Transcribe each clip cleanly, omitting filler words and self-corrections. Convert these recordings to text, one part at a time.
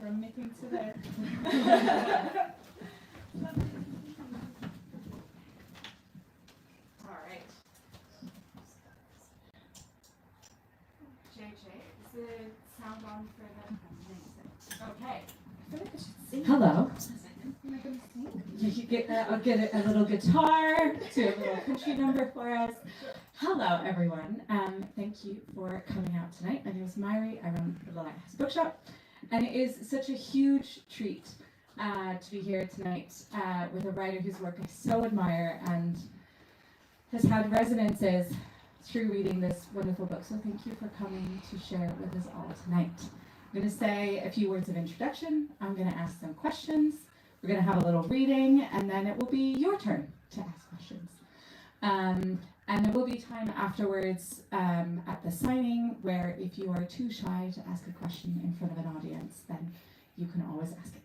from meeting today. All right. JJ, is the sound on for the... Okay. I feel like I should sing. Hello. Am I going to sing? I'll get a little guitar, do a little country number for us. Hello, everyone. Thank you for coming out tonight. My name is Mairi. I run the Lighthouse Bookshop, and it is such a huge treat to be here tonight with a writer whose work I so admire and has had resonances through reading this wonderful book. So thank you for coming to share it with us all tonight. I'm going to say a few words of introduction. I'm going to ask some questions. We're going to have a little reading, and then it will be your turn to ask questions. And there will be time afterwards at the signing where if you are too shy to ask a question in front of an audience, then you can always ask it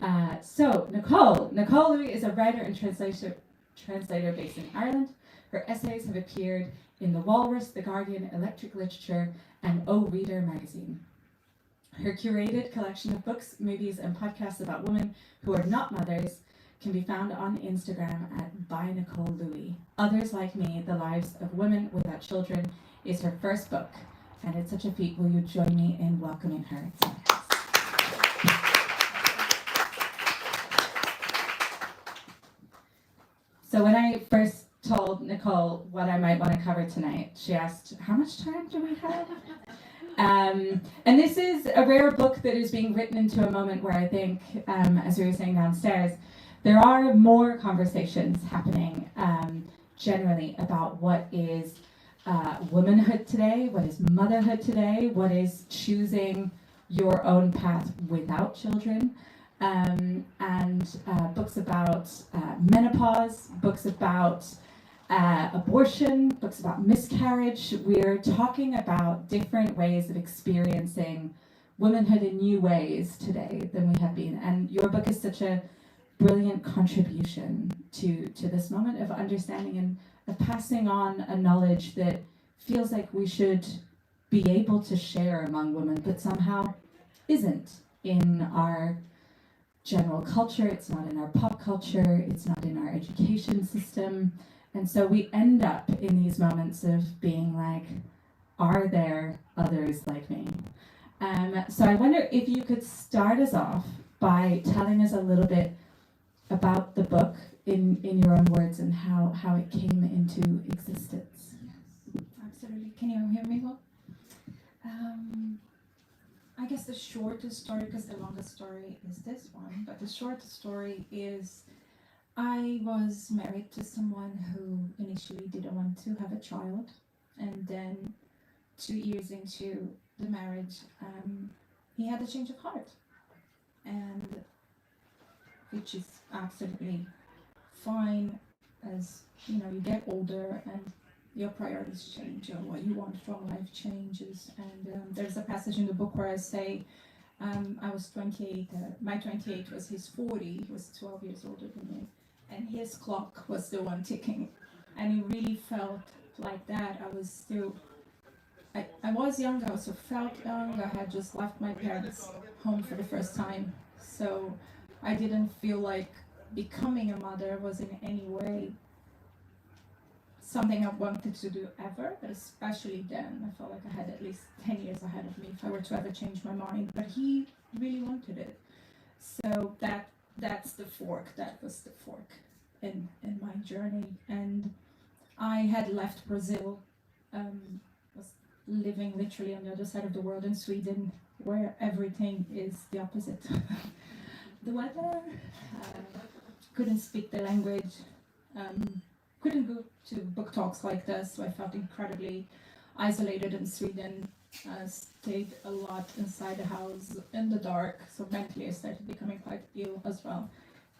then. So Nicole Louie is a writer and translator based in Ireland. Her essays have appeared in The Walrus, The Guardian, Electric Literature, and O Reader magazine. Her curated collection of books, movies, and podcasts about women who are not mothers can be found on Instagram at by Nicole Louie. Others Like Me, The Lives of Women Without Children is her first book, and it's such a feat. Will you join me in welcoming her? So when I first told Nicole what I might want to cover tonight, she asked, how much time do we have? And this is a rare book that is being written into a moment where I think, as we were saying downstairs, there are more conversations happening generally about what is womanhood today, what is motherhood today, what is choosing your own path without children, and books about menopause, books about abortion, books about miscarriage. We're talking about different ways of experiencing womanhood in new ways today than we have been. And your book is such a brilliant contribution to this moment of understanding and of passing on a knowledge that feels like we should be able to share among women, but somehow isn't in our general culture, it's not in our pop culture, it's not in our education system. And so we end up in these moments of being like, are there others like me? So I wonder if you could start us off by telling us a little bit about the book in your own words and how it came into existence. Yes, absolutely. Can you hear me well? I guess the shortest story, because the longest story is this one, but the shortest story is I was married to someone who initially didn't want to have a child, and then 2 years into the marriage, he had a change of heart, and which is absolutely fine as you get older and your priorities change or what you want from life changes. And there's a passage in the book where I say I was 28, my 28 was his 40, he was 12 years older than me, and his clock was the one ticking, and it really felt like that. I was still, I was young, I also felt young, I had just left my parents' home for the first time, so I didn't feel like becoming a mother was in any way something I wanted to do ever, but especially then, I felt like I had at least 10 years ahead of me if I were to ever change my mind, but he really wanted it. So that's the fork, that was the fork in my journey. And I had left Brazil, was living literally on the other side of the world in Sweden, where everything is the opposite. The weather, couldn't speak the language, couldn't go to book talks like this, so I felt incredibly isolated in Sweden. Stayed a lot inside the house in the dark, so mentally I started becoming quite ill as well.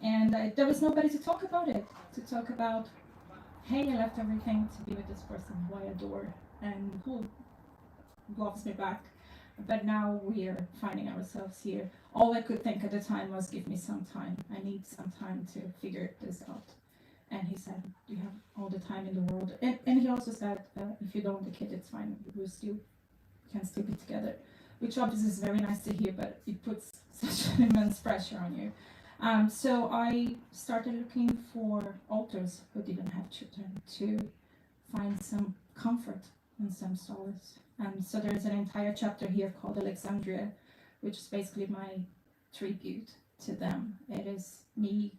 And there was nobody to talk about it, to talk about, hey, I left everything to be with this person who I adore and who loves me back, but now we're finding ourselves here. All I could think at the time was, give me some time, I need some time to figure this out. And he said, you have all the time in the world. And he also said, if you don't want a kid, it's fine, we can still be together. which obviously is very nice to hear, but it puts such an immense pressure on you. So I started looking for authors who didn't have children to find some comfort and some solace. So there's an entire chapter here called Alexandria, which is basically my tribute to them. It is me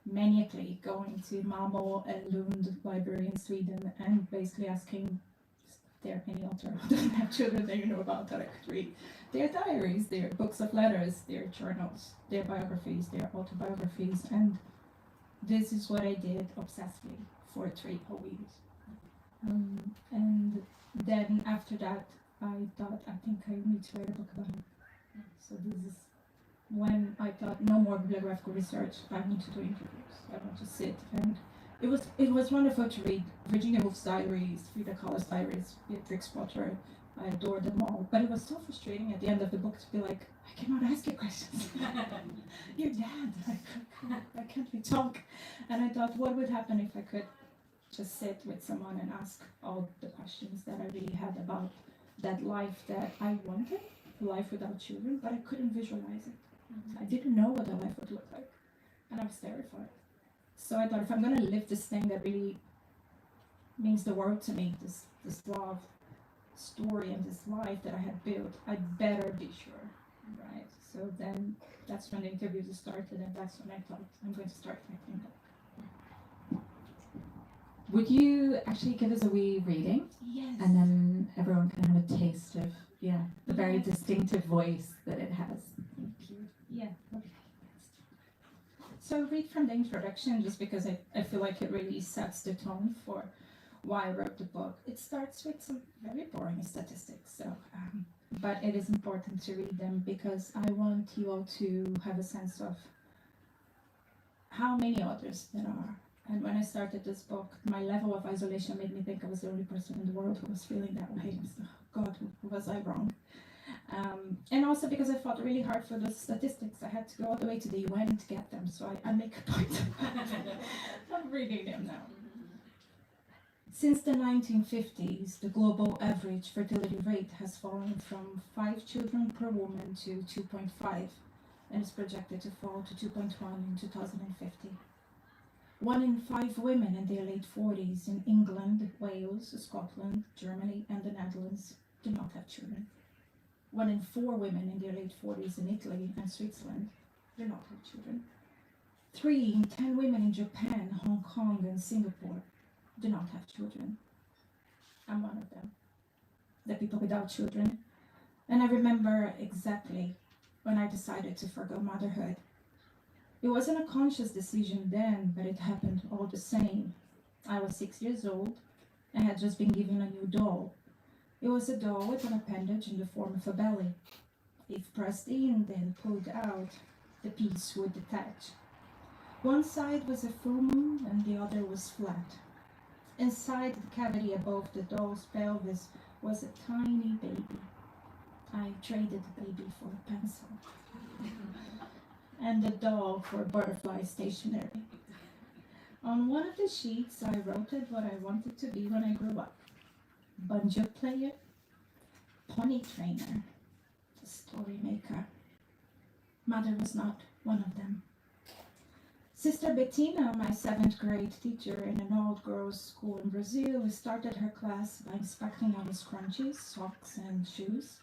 maniacally going to Malmo and Lund Library in Sweden and basically asking if there any author who doesn't have children that you know about that I could read. Their diaries, their books of letters, their journals, their biographies, their autobiographies, and this is what I did obsessively for 3 whole years. And then after that, I thought, I think I need to write a book about it. So this is when I thought, no more bibliographical research. I want to do interviews. I want to sit, and it was wonderful to read Virginia Woolf's diaries, Frida Kahlo's diaries, Beatrix Potter. I adored them all, but it was so frustrating at the end of the book to be like, I cannot ask you questions. You're dead. I can't we talk? And I thought, what would happen if I could just sit with someone and ask all the questions that I really had about that life that I wanted, life without children, but I couldn't visualize it. I didn't know what a life would look like, and I was terrified. So I thought, if I'm going to live this thing that really means the world to me, this love story and this life that I had built, I better be sure, right? So then that's when the interviews started, and that's when I thought, I'm going to start writing a book. Would you actually give us a wee reading? Yes. And then everyone can have a taste of, the very distinctive voice that it has. Thank you. Yeah. Okay. So I'll read from the introduction just because I feel like it really sets the tone for why I wrote the book. It starts with some very boring statistics, so but it is important to read them because I want you all to have a sense of how many others there are. And when I started this book, my level of isolation made me think I was the only person in the world who was feeling that way. So, God, was I wrong? And also because I fought really hard for the statistics. I had to go all the way to the UN to get them, so I make a point of reading them now. Since the 1950s, the global average fertility rate has fallen from 5 children per woman to 2.5, and is projected to fall to 2.1 in 2050. 1 in 5 women in their late 40s in England, Wales, Scotland, Germany, and the Netherlands do not have children. 1 in 4 women in their late 40s in Italy and Switzerland do not have children. 3 in 10 women in Japan, Hong Kong, and Singapore do not have children. I'm one of them, the people without children. And I remember exactly when I decided to forgo motherhood. It wasn't a conscious decision then, but it happened all the same. I was 6 years old and had just been given a new doll. It was a doll with an appendage in the form of a belly. If pressed in, then pulled out, the piece would detach. One side was a full moon and the other was flat. Inside the cavity above the doll's pelvis was a tiny baby. I traded the baby for a pencil. And the doll for butterfly stationery. On one of the sheets, I wrote it what I wanted to be when I grew up. Banjo player, pony trainer, story maker. Mother was not one of them. Sister Bettina, my 7th grade teacher in an old girls' school in Brazil, started her class by inspecting our scrunchies, socks, and shoes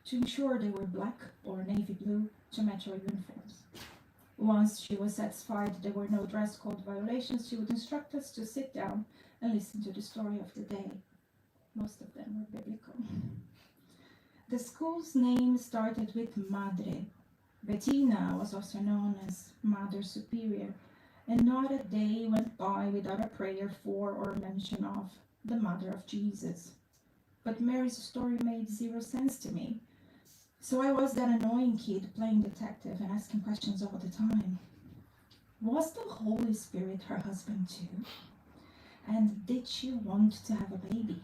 to ensure they were black or navy blue to match our uniforms. Once she was satisfied there were no dress code violations, she would instruct us to sit down and listen to the story of the day. Most of them were biblical. The school's name started with Madre. Bettina was also known as Mother Superior, and not a day went by without a prayer for or mention of the Mother of Jesus. But Mary's story made 0 sense to me. So I was that annoying kid playing detective and asking questions all the time. Was the Holy Spirit her husband too? And did she want to have a baby?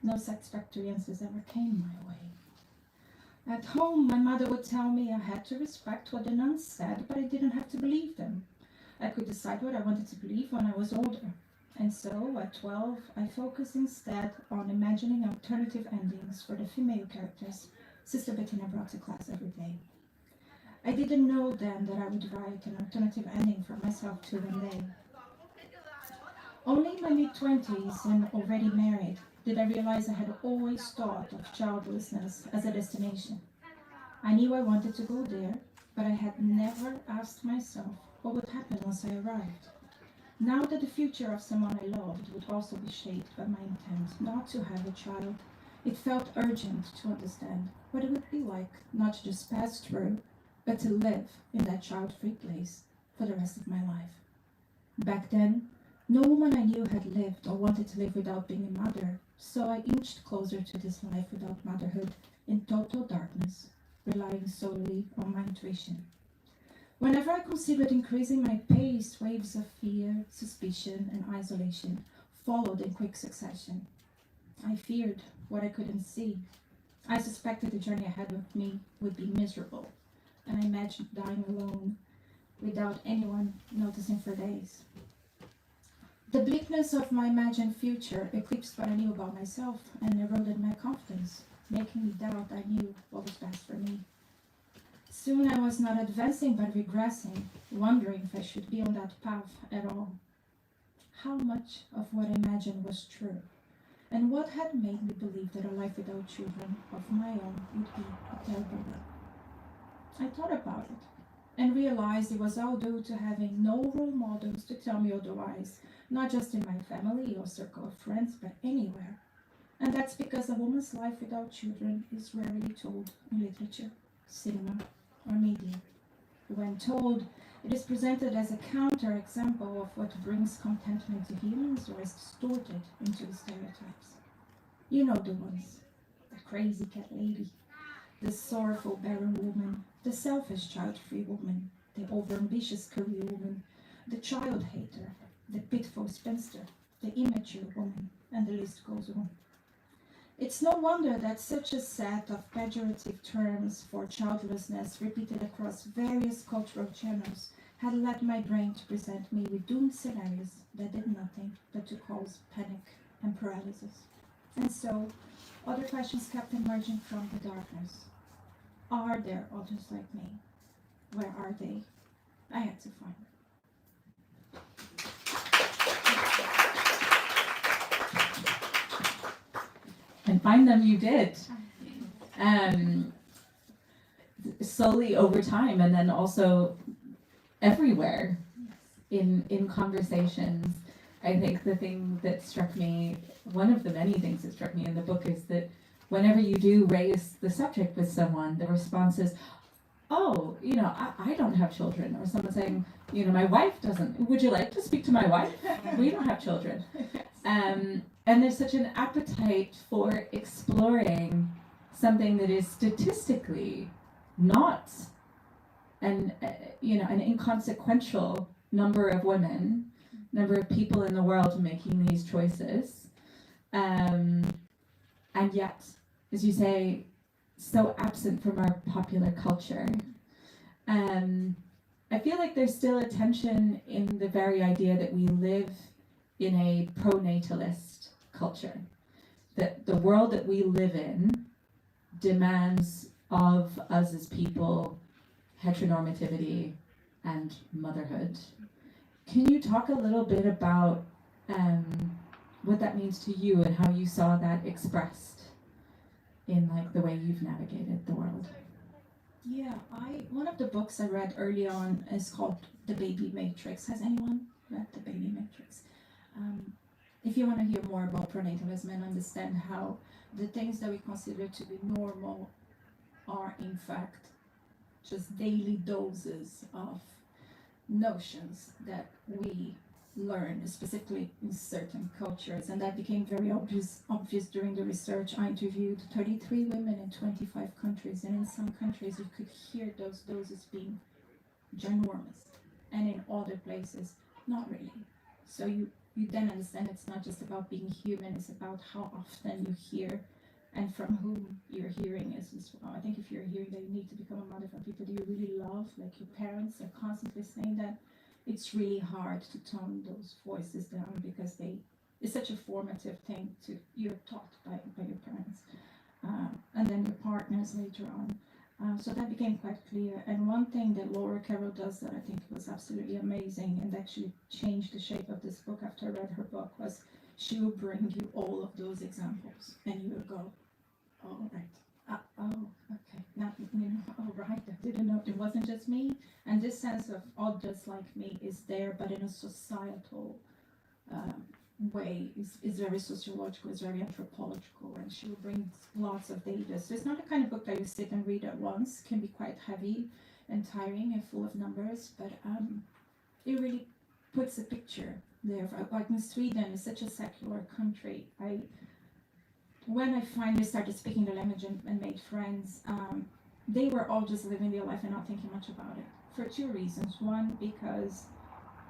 No satisfactory answers ever came my way. At home, my mother would tell me I had to respect what the nuns said, but I didn't have to believe them. I could decide what I wanted to believe when I was older. And so, at 12, I focused instead on imagining alternative endings for the female characters Sister Bettina brought to class every day. I didn't know then that I would write an alternative ending for myself to one day. Only in my mid-20s and already married did I realize I had always thought of childlessness as a destination. I knew I wanted to go there, but I had never asked myself what would happen once I arrived. Now that the future of someone I loved would also be shaped by my intent not to have a child, it felt urgent to understand what it would be like not to just pass through, but to live in that child-free place for the rest of my life. Back then, no woman I knew had lived or wanted to live without being a mother, so I inched closer to this life without motherhood in total darkness, relying solely on my intuition. Whenever I considered increasing my pace, waves of fear, suspicion, and isolation followed in quick succession. I feared what I couldn't see. I suspected the journey ahead of me would be miserable, and I imagined dying alone without anyone noticing for days. The bleakness of my imagined future eclipsed what I knew about myself and eroded my confidence, making me doubt I knew what was best for me. Soon I was not advancing but regressing, wondering if I should be on that path at all. How much of what I imagined was true, and what had made me believe that a life without children of my own would be a terrible one. I thought about it and realized it was all due to having no role models to tell me otherwise, not just in my family or circle of friends, but anywhere. And that's because a woman's life without children is rarely told in literature, cinema, or media. When told, it is presented as a counter-example of what brings contentment to humans or is distorted into the stereotypes. You know the ones: the crazy cat lady, the sorrowful barren woman, the selfish child-free woman, the overambitious career woman, the child hater, the pitiful spinster, the immature woman, and the list goes on. It's no wonder that such a set of pejorative terms for childlessness repeated across various cultural channels had led my brain to present me with doomed scenarios that did nothing but to cause panic and paralysis. And so, other questions kept emerging from the darkness. Are there others like me? Where are they? I had to find them. And find them you did. Slowly over time, and then also everywhere in conversations. I think the thing that struck me, one of the many things that struck me in the book, is that whenever you do raise the subject with someone, the response is, oh, I don't have children. Or someone saying, my wife doesn't. Would you like to speak to my wife? We don't have children. And there's such an appetite for exploring something that is statistically not an inconsequential number of women, number of people in the world making these choices, and yet, as you say, so absent from our popular culture. I feel like there's still a tension in the very idea that we live in a pronatalist culture, that the world that we live in demands of us as people heteronormativity and motherhood. Can you talk a little bit about what that means to you and how you saw that expressed in the way you've navigated the world? Yeah, one of the books I read early on is called The Baby Matrix. Has anyone read The Baby Matrix? If you want to hear more about pronatalism and understand how the things that we consider to be normal are in fact just daily doses of notions that we learn, specifically in certain cultures, and that became very obvious during the research. I interviewed 33 women in 25 countries, and in some countries you could hear those doses being ginormous, and in other places not really. So you then understand it's not just about being human, it's about how often you hear and from whom you're hearing is as well. I think if you're hearing that you need to become a mother from people that you really love, like your parents are constantly saying that, it's really hard to tone those voices down because it's such a formative thing you're taught by your parents. and then your partners later on. So that became quite clear. And one thing that Laura Carroll does that I think was absolutely amazing and actually changed the shape of this book after I read her book was she will bring you all of those examples and you will go, oh, right. Oh, okay. Now, oh, right. I didn't know it wasn't just me. And this sense of, oh, just like me is there, but in a societal way is very sociological, is very anthropological, and she will bring lots of data. So it's not the kind of book that you sit and read at once. It can be quite heavy and tiring and full of numbers, but it really puts a picture there. Like in Sweden, it's such a secular country. When I finally started speaking the language and made friends, they were all just living their life and not thinking much about it for two reasons. One, because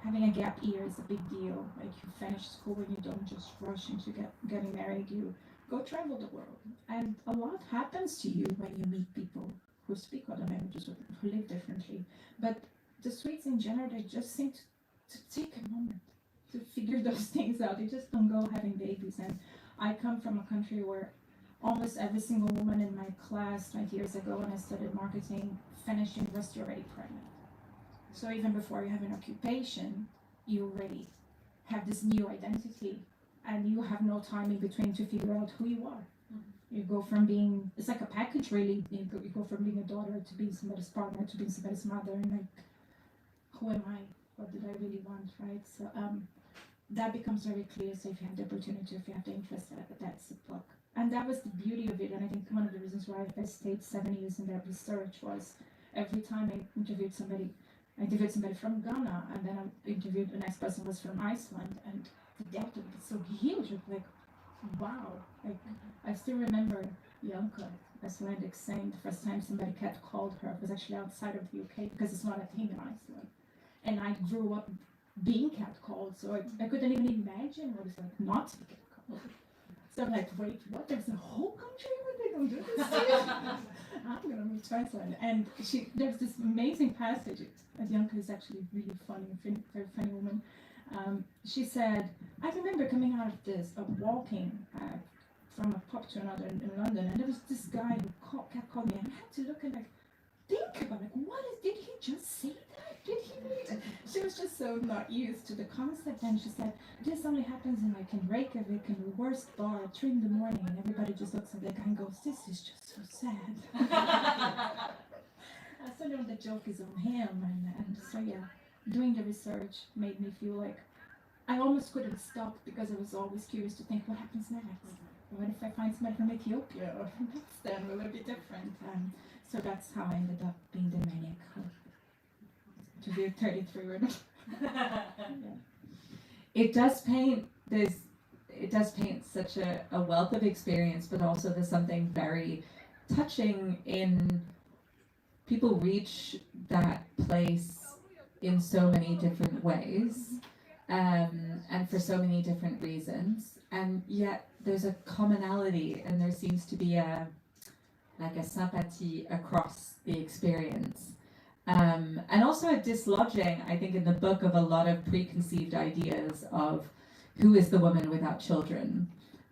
having a gap year is a big deal. Like you finish school and you don't just rush into getting married. You go travel the world, and a lot happens to you when you meet people who speak other languages or who live differently. But the Swedes in general, they just seem to take a moment to figure those things out. They just don't go having babies. And I come from a country where almost every single woman in my class 20 years ago when I studied marketing finished university already pregnant. So even before you have an occupation, you already have this new identity and you have no time in between to figure out who you are. You go from being, it's like a package really, you go from being a daughter to being somebody's partner to being somebody's mother, and like, who am I? What did I really want, right? So that becomes very clear. So if you have the opportunity, if you have the interest, that's the book. And that was the beauty of it, and I think one of the reasons why I stayed 7 years in that research was every time I interviewed somebody from Ghana, and then I interviewed the next person was from Iceland, and the delta was so huge. It was like, wow. Like, I still remember Janka Icelandic saying the first time somebody called her was actually outside of the UK because it's not a thing in Iceland. And I grew up being catcalled, so I couldn't even imagine what it's like not to be catcalled. So I'm like, wait, what? There's a whole country where they don't do this? I'm gonna move to Iceland. And there's this amazing passage. Janka is actually really funny, very funny woman. She said, I remember coming out of this, walking from a pub to another in London, and there was this guy who called me, and I had to look and like think about like, did he just say that? Did he really? She was just so not used to the concept, and she said, this only happens in Reykjavik, in the worst bar at 3 a.m, and everybody just looks at the guy and goes, this is just so sad. So no, the joke is on him, and so yeah, doing the research made me feel like I almost couldn't stop because I was always curious to think what happens next. What if I find somebody from Ethiopia, or from Pakistan? Will it be different? So that's how I ended up being the maniac to be 33 or not. Yeah. It does paint such a wealth of experience, but also there's something very touching in people reach that place in so many different ways, and for so many different reasons, and yet there's a commonality, and there seems to be a sympathy across the experience, and also a dislodging, I think, in the book of a lot of preconceived ideas of who is the woman without children,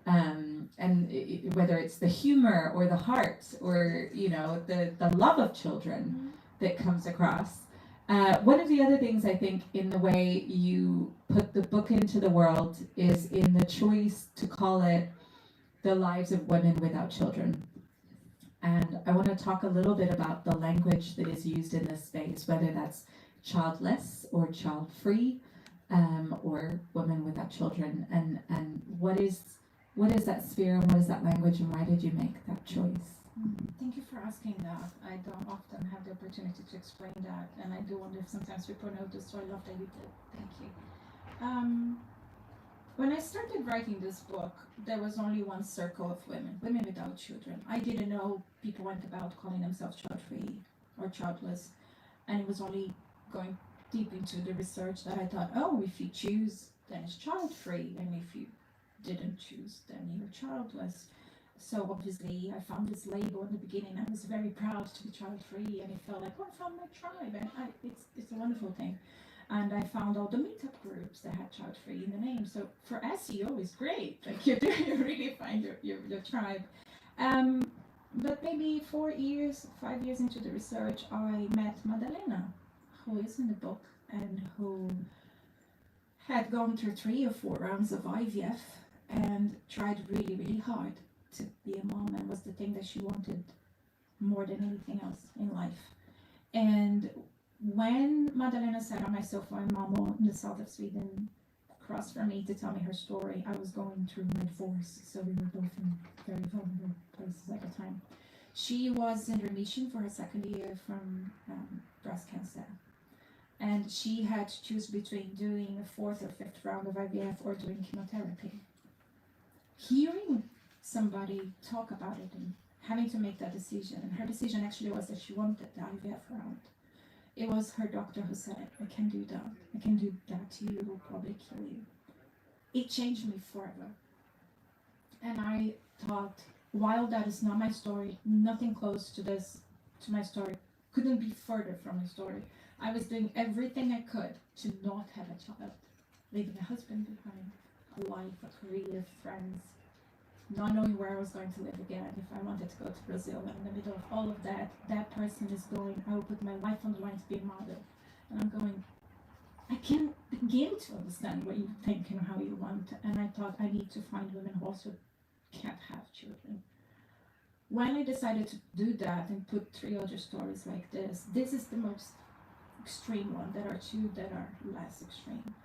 and whether it's the humor or the heart or the love of children that comes across. One of the other things I think in the way you put the book into the world is in the choice to call it The Lives of Women Without Children. And I want to talk a little bit about the language that is used in this space, whether that's childless or child-free, or women without children, and what is that sphere and what is that language, and why did you make that choice? Thank you for asking that. I don't often have the opportunity to explain that, and I do wonder if sometimes people know this, so I love that you did. Thank you. When I started writing this book, there was only one circle of women without children. I didn't know people went about calling themselves child-free or childless, and it was only going deep into the research that I thought, oh, if you choose, then it's child-free, and if you didn't choose, then you're childless. So obviously I found this label in the beginning. I was very proud to be child-free, and it felt like, oh, I found my tribe, and it's a wonderful thing. And I found all the meetup groups that had child-free in the name. So for SEO, it's great. Like you really find your tribe. But maybe 4 years, 5 years into the research, I met Madalena, who is in the book and who had gone through 3 or 4 rounds of IVF and tried really, really hard to be a mom, and was the thing that she wanted more than anything else in life. And when Madalena sat on my sofa in Malmo in the south of Sweden, across from me to tell me her story, I was going through my divorce, so we were both in very vulnerable places at the time. She was in remission for her second year from breast cancer, and she had to choose between doing a fourth or fifth round of IVF or doing chemotherapy. Hearing somebody talk about it and having to make that decision, and her decision actually was that she wanted the IVF round. It was her doctor who said, I can do that. I can do that to you. It will probably kill you. It changed me forever. And I thought, while that is not my story, nothing close to this, to my story, couldn't be further from my story. I was doing everything I could to not have a child, leaving a husband behind, a life, a career, friends, not knowing where I was going to live again. If I wanted to go to Brazil, and in the middle of all of that, that person is going, I will put my life on the line to be a mother. And I'm going, I can't begin to understand what you think and how you want. And I thought, I need to find women who also can't have children. When I decided to do that and put 3 other stories like this is the most extreme one. There are 2 that are less extreme.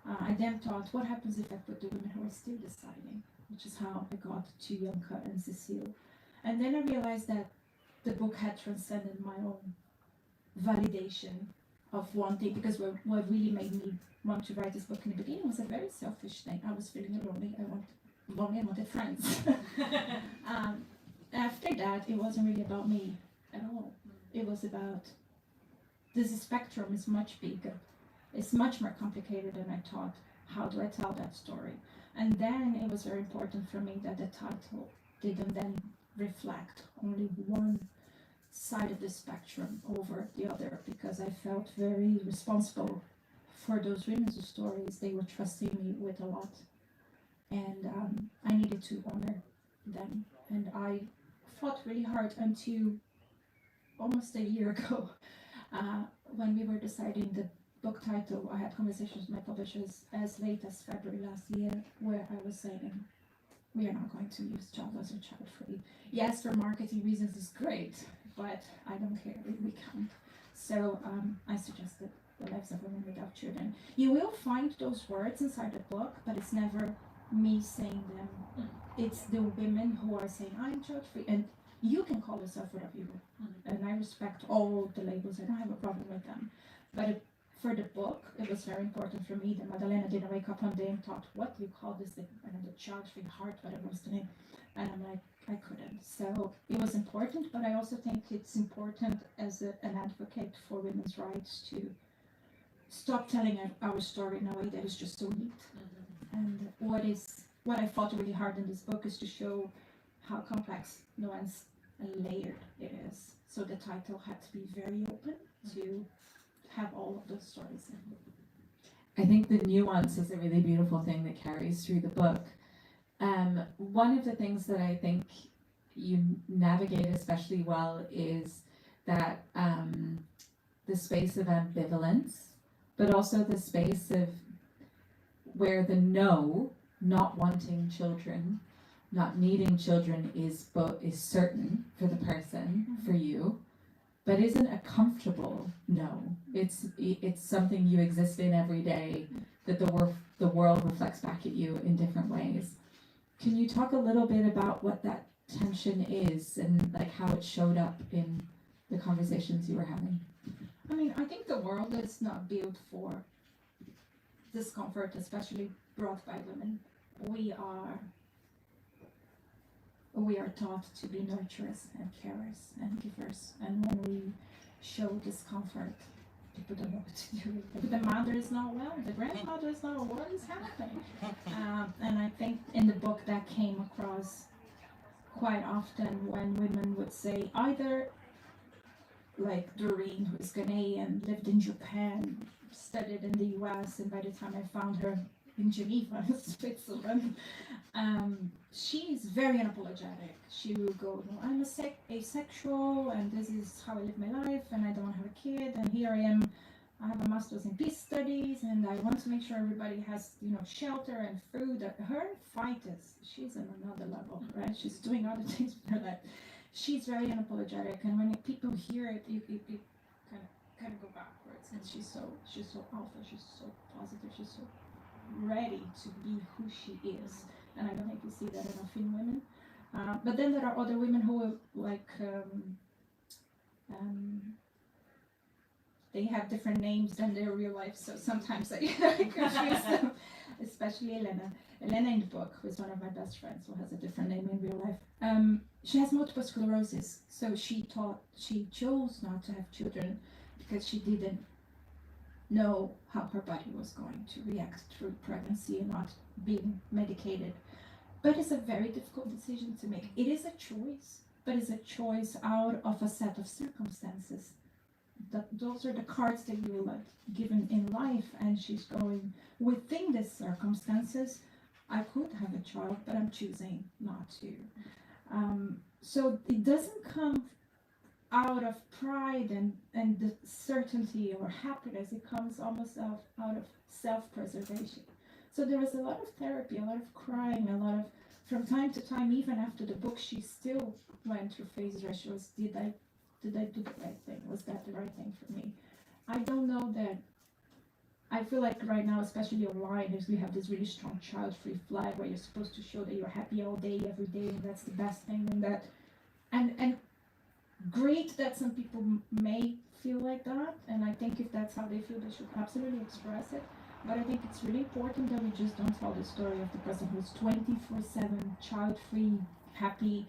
I then thought, what happens if I put the women who are still deciding? Which is how I got to Yonka and Cecile. And then I realized that the book had transcended my own validation of wanting, because what really made me want to write this book in the beginning was a very selfish thing. I was feeling lonely. I wanted friends. After that, it wasn't really about me at all. It was about, this spectrum is much bigger. It's much more complicated than I thought. How do I tell that story? And then it was very important for me that the title didn't then reflect only one side of the spectrum over the other, because I felt very responsible for those women's stories. They were trusting me with a lot, and I needed to honor them. And I fought really hard until almost a year ago, when we were deciding the book title. I had conversations with my publishers as late as February last year, where I was saying, we are not going to use childless or child-free. Yes, for marketing reasons it's great, but I don't care, we can't. So I suggested The Lives of Women Without Children. You will find those words inside the book, but it's never me saying them. It's the women who are saying, I'm child-free, and you can call yourself whatever you want. And I respect all the labels, I don't have a problem with them. But for the book, it was very important for me that Madalena didn't wake up one day and thought, what do you call this thing? And the child-free heart, whatever was the name. And I'm like, I couldn't. So it was important, but I also think it's important as an advocate for women's rights to stop telling our story in a way that is just so neat. And what I fought really hard in this book is to show how complex, nuanced, and layered it is. So the title had to be very open to have all of those stories in. I think the nuance is a really beautiful thing that carries through the book. One of the things that I think you navigate especially well is that the space of ambivalence, but also the space of where the not wanting children, not needing children is certain for the person, for you, but isn't a comfortable no. It's something you exist in every day, that the world reflects back at you in different ways. Can you talk a little bit about what that tension is and like how it showed up in the conversations you were having? I mean, I think the world is not built for discomfort, especially brought by women. We are taught to be nurturers and carers and givers, and when we show discomfort, people don't know what to do. The mother is not well, the grandfather is not well, what is happening? And I think in the book that came across quite often when women would say, either like Doreen, who is Ghanaian, lived in Japan, studied in the US, and by the time I found her, in Geneva, Switzerland. She's very unapologetic. She will go, no, I'm asexual, and this is how I live my life, and I don't have a kid, and here I am. I have a master's in peace studies, and I want to make sure everybody has, shelter and food. Her fight is, she's on another level, right? She's doing other things with her life. She's very unapologetic, and when people hear it, you kind of go backwards. And she's so alpha. She's so positive. She's so ready to be who she is, and I don't think we see that enough in women. But then there are other women who are like. They have different names than their real life, so sometimes I confuse them, especially Elena. Elena in the book, who is one of my best friends, who has a different name in real life. She has multiple sclerosis, so she chose not to have children because she didn't know how her body was going to react through pregnancy and not being medicated. But it's a very difficult decision to make. It is a choice, but it's a choice out of a set of circumstances. Those are the cards that you were given in life, and she's going, within these circumstances, I could have a child, but I'm choosing not to. So it doesn't come out of pride and the certainty or happiness. It comes almost out of self-preservation. So there was a lot of therapy, a lot of crying, a lot of, from time to time, even after the book, she still went through phases where she was, did I do the right thing? Was that the right thing for me? I don't know that. I feel like right now, especially online, is we have this really strong child-free flag where you're supposed to show that you're happy all day, every day, and that's the best thing. And great that some people may feel like that, and I think if that's how they feel, they should absolutely express it. But I think it's really important that we just don't tell the story of the person who's 24/7 child-free, happy,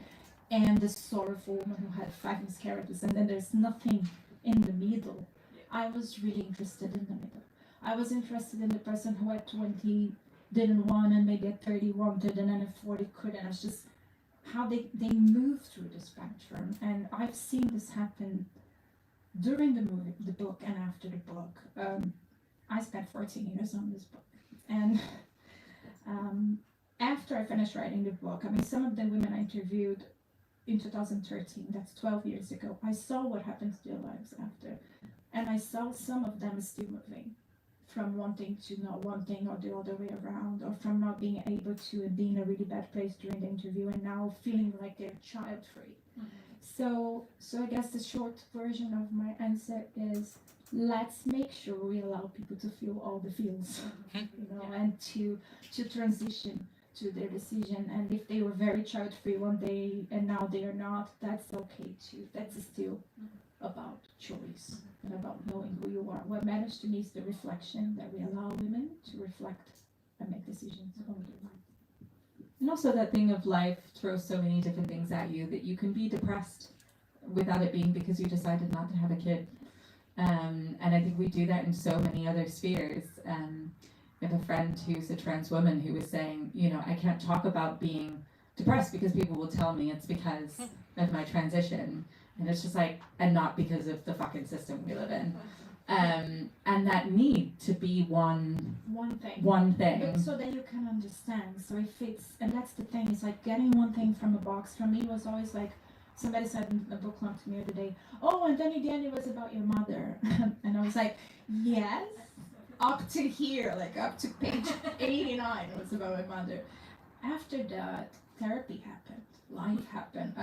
and the sorrowful woman who had 5 miscarriages, and then there's nothing in the middle. I was really interested in the middle. I was interested in the person who at 20 didn't want, and maybe at 30 wanted, and then at 40 couldn't. It's just how they move through the spectrum. And I've seen this happen during the book and after the book. I spent 14 years on this book. And after I finished writing the book, I mean, some of the women I interviewed in 2013, that's 12 years ago, I saw what happened to their lives after. And I saw some of them still moving from wanting to not wanting, or the other way around, or from not being able to and being in a really bad place during the interview, and now feeling like they're child-free. So I guess the short version of my answer is, let's make sure we allow people to feel all the feels, and to transition to their decision. And if they were very child-free one day and now they are not, that's okay too. That's still about choice and about knowing who you are. What matters to me is the reflection, that we allow women to reflect and make decisions on their life. And also that thing of life throws so many different things at you that you can be depressed without it being because you decided not to have a kid. And I think we do that in so many other spheres. I have a friend who's a trans woman who was saying, I can't talk about being depressed because people will tell me it's because of my transition. And it's just like, and not because of the fucking system we live in. And that need to be one thing. But so that you can understand. So if it's, and that's the thing, it's like getting one thing from a box for me was always like, somebody said in a book club to me the other day, oh, and then in the end it was about your mother. And I was like, yes, up to here, like up to page 89 it was about my mother. After that, therapy happened, life happened.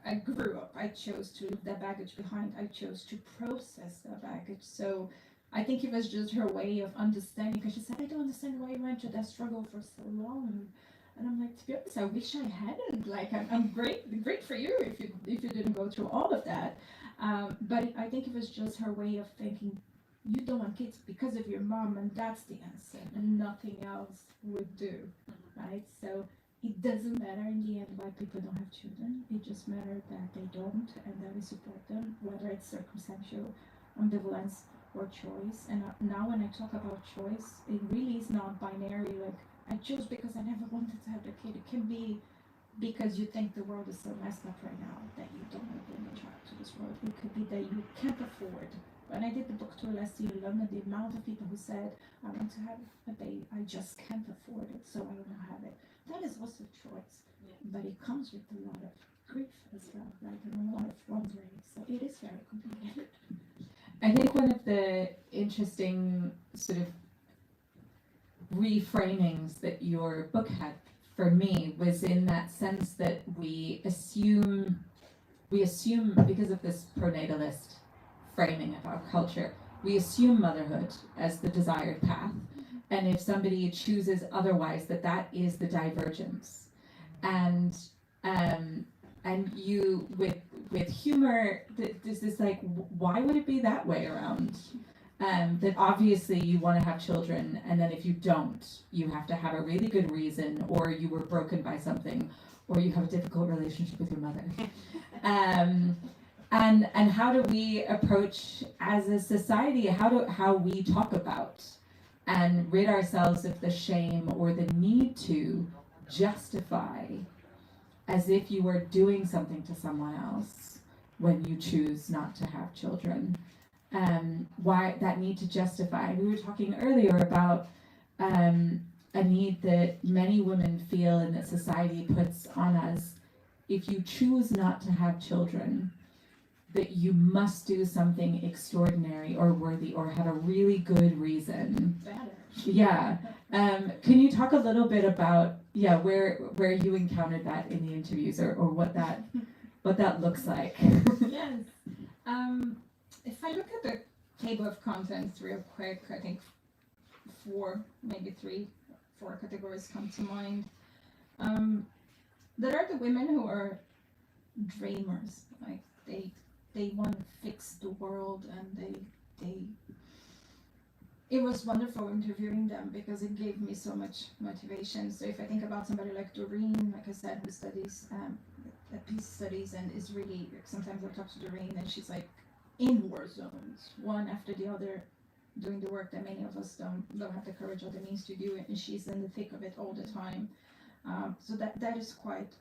I grew up. I chose to leave that baggage behind. I chose to process that baggage. So I think it was just her way of understanding, because she said, I don't understand why you went through that struggle for so long. And I'm like, to be honest, I wish I hadn't. Like, I'm great for you if you didn't go through all of that. But I think it was just her way of thinking, you don't want kids because of your mom, and that's the answer, and nothing else would do, right? So it doesn't matter in the end why people don't have children. It just matters that they don't, and that we support them, whether it's circumstantial, ambivalence, or choice. And now when I talk about choice, it really is not binary, like, I chose because I never wanted to have a kid. It can be because you think the world is so messed up right now that you don't want to bring a child. to this world. It could be that you can't afford. When I did the book tour last year in London, the amount of people who said, I want to have a baby, I just can't afford it, so I want to have it. That is also a choice, but it comes with a lot of grief as well, right? And a lot of wondering, so it is very complicated. I think one of the interesting sort of reframings that your book had for me was in that sense that we assume because of this pronatalist framing of our culture, we assume motherhood as the desired path, and if somebody chooses otherwise, that is the divergence. And you with humor, there's this like, why would it be that way around? That obviously you want to have children, and then if you don't, you have to have a really good reason, or you were broken by something, or you have a difficult relationship with your mother. And how do we approach as a society, how we talk about and rid ourselves of the shame or the need to justify as if you were doing something to someone else when you choose not to have children. Why that need to justify. We were talking earlier about a need that many women feel and that society puts on us. If you choose not to have children, that you must do something extraordinary or worthy or have a really good reason. Better. Yeah. Can you talk a little bit about where you encountered that in the interviews or what that looks like? Yes. If I look at the table of contents real quick, I think 4 categories come to mind. There are the women who are dreamers, like they want to fix the world, and it was wonderful interviewing them because it gave me so much motivation. So if I think about somebody like Doreen, like I said, who studies peace studies and is really, sometimes I talk to Doreen and she's like in war zones, one after the other, doing the work that many of us don't have the courage or the means to do it, and she's in the thick of it all the time. So that is quite,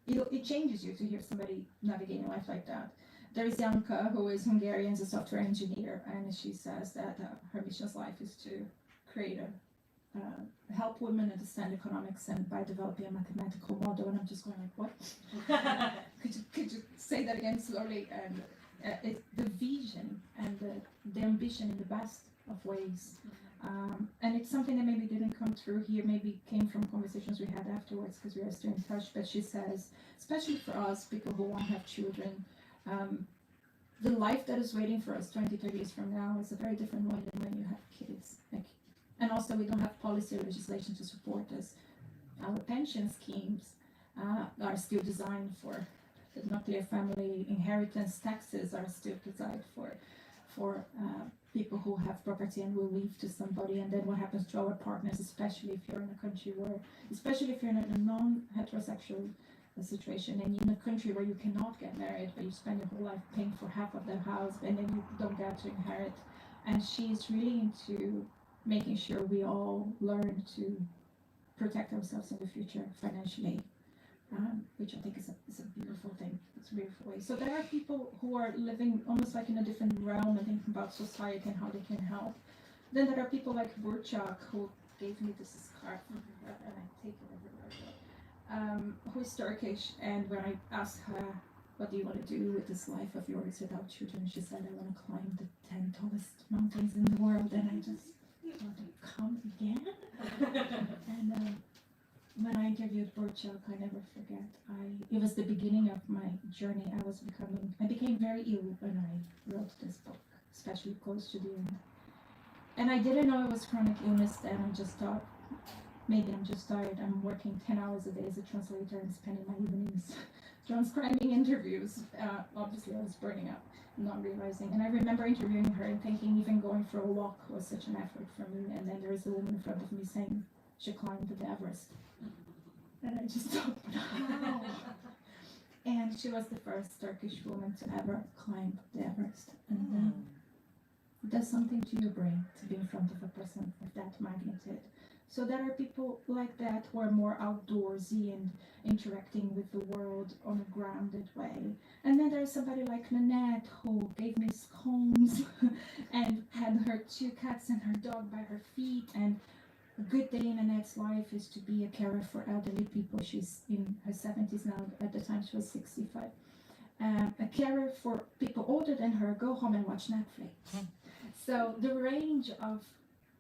it changes you to hear somebody navigating life like that. There is Janka, who is Hungarian, is a software engineer, and she says that her mission's life is to create help women understand economics and by developing a mathematical model. And I'm just going like, what? could you say that again slowly? And it's the vision and the ambition in the best of ways. And it's something that maybe didn't come through here, maybe came from conversations we had afterwards because we are still in touch. But she says, especially for us, people who want to have children, the life that is waiting for us 20, 30 years from now is a very different one than when you have kids. And also we don't have policy or legislation to support us. Our pension schemes are still designed for the nuclear family. Inheritance taxes are still designed for people who have property and will leave to somebody. And then what happens to our partners, especially if you're in a country especially if you're in a non-heterosexual situation and in a country where you cannot get married, but you spend your whole life paying for half of the house and then you don't get to inherit. And she's really into making sure we all learn to protect ourselves in the future financially, which I think is a beautiful thing. It's a beautiful way. So there are people who are living almost like in a different realm and thinking about society and how they can help. Then there are people like Burçak, who gave me this scarf, and I take it everywhere. Who is Turkish, and when I asked her, what do you want to do with this life of yours without children, she said, I want to climb the 10 tallest mountains in the world. And I just want to come again. And when I interviewed Burçak, I never forget, it was the beginning of my journey. I became very ill when I wrote this book, especially close to the end. And I didn't know it was chronic illness then. I just thought, maybe I'm just tired. I'm working 10 hours a day as a translator and spending my evenings transcribing interviews. Obviously, I was burning up, not realizing. And I remember interviewing her and thinking even going for a walk was such an effort for me. And then there was a woman in front of me saying she climbed the Everest. And I just thought, wow. And she was the first Turkish woman to ever climb the Everest. And it does something to your brain to be in front of a person of that magnitude. So there are people like that who are more outdoorsy and interacting with the world on a grounded way. And then there's somebody like Nanette who gave me scones and had her 2 cats and her dog by her feet. And a good day in Nanette's life is to be a carer for elderly people. She's in her 70s now. At the time she was 65. A carer for people older than her, go home and watch Netflix. So the range of